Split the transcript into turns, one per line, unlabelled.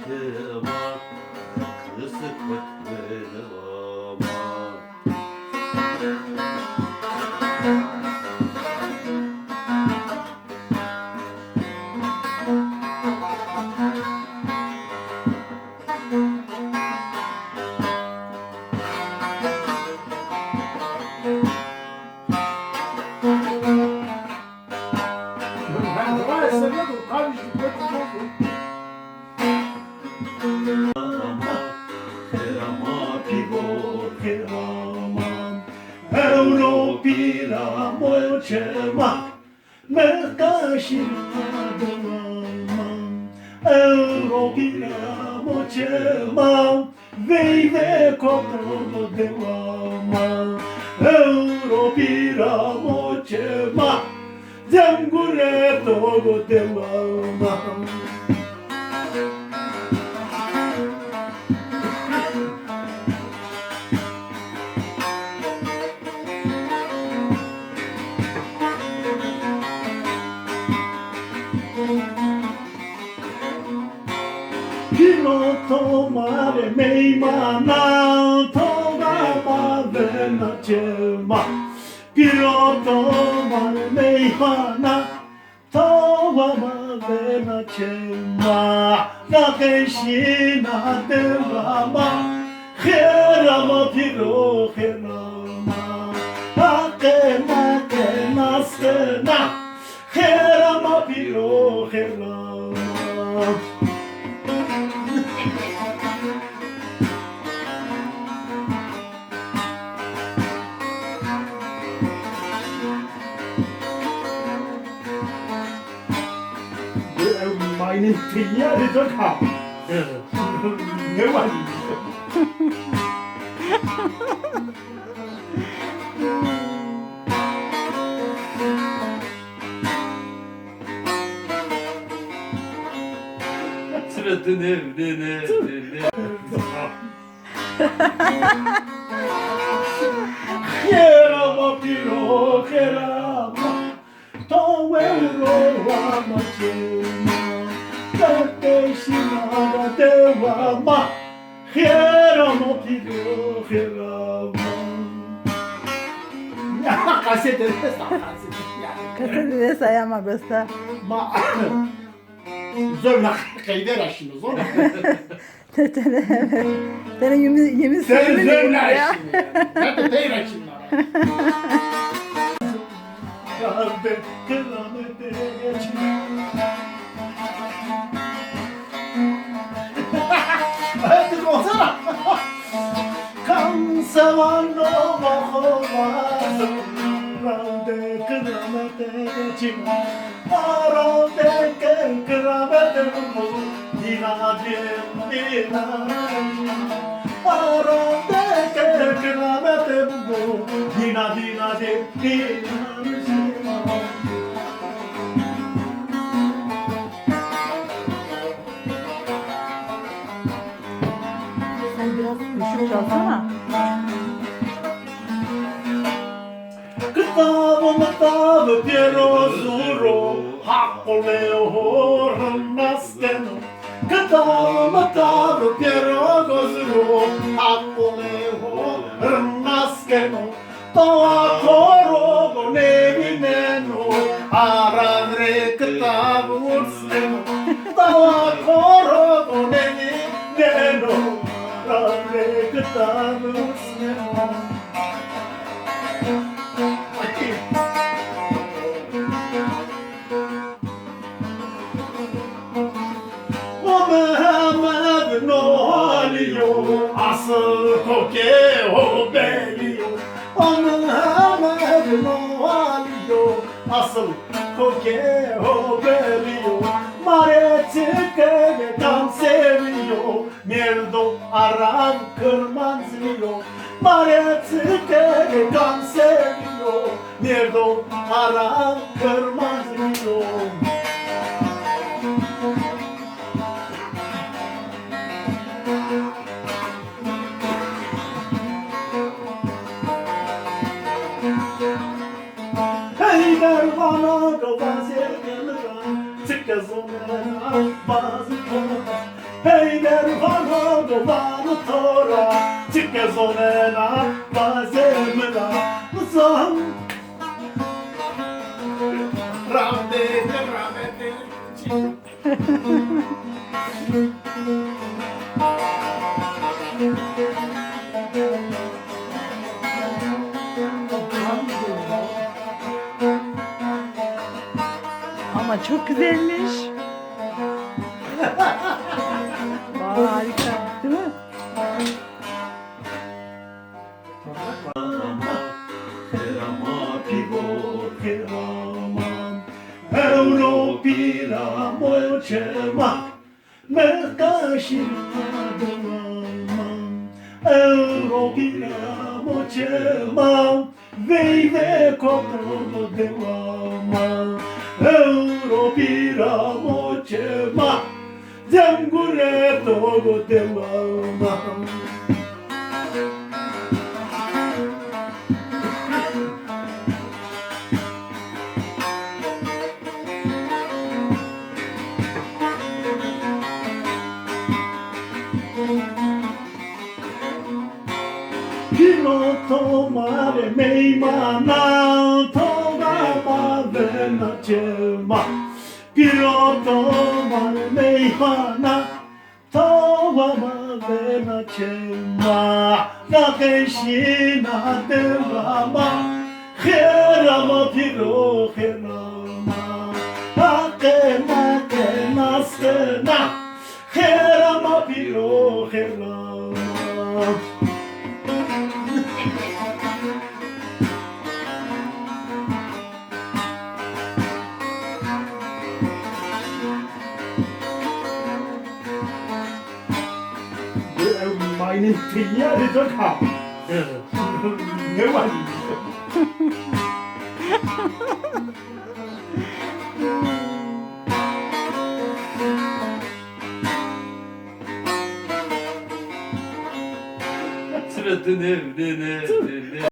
başıma kısık ama.
Tomare meimana toga mavena chema tomare meimana toga mavena chema na keshina devama kherama piro kherama akena kena skena kherama piro kherama. Meinen Trier dort haben. Ne var
Sıratın evdene.
Kerama piro kerama Towero amachema Tateshina devama Kerama piro kerama. Kasete de
Kaseti de sayama göster.
Ma Zorla kayder aşını zorla.
Senin yemin
Sen
söylemin
zorla
ya.
aşını ya. Hadi değil aşını. Kalbe kılamete geçme. Hadi olsana. Kan savan olmazım. Kalbe kılamete geçme. Arade kılamete bu. Dinadim dinadim. Arade kılamete bu. Dinadim dinadim.
Sen biraz düşük çalsana.
Kitabı pierozuro hakoleo naskeno. Kitabı pierozuro hakoleo naskeno. Toa koro nevineno aradre kitabı urseno. Toa koro nevineno aradre kitabı urseno. Muhammed no aliyo asıl koke o beliyo. Muhammed no aliyo asıl koke o beliyo. Mare çıkene tam seviyor. Merdo aram kırmazıyor. Mare çıkene tam seviyor. Merdo aram kırmazıyor. Heyder bana kafası gülüyor. Çıkasın bazı konuda Heyler vano do vano tora Çıkke zonena vazemla Uzan Rahmetli
Ama çok güzelmiş. Harika, değil mi?
Kerama pivo
Keramam Europira moçema Merkaşir adamam Europira moçema Veyve kopro devama Europira moçema Zangure togo devama Piloto mare meimana toga mavena chema Piloto mare meimana toga mavena chema Na keşina devama Kherama piro kherama Akena kena skena Kherama piro kherama Meinen Triade doch haben. Ne var?
Hasretin evlene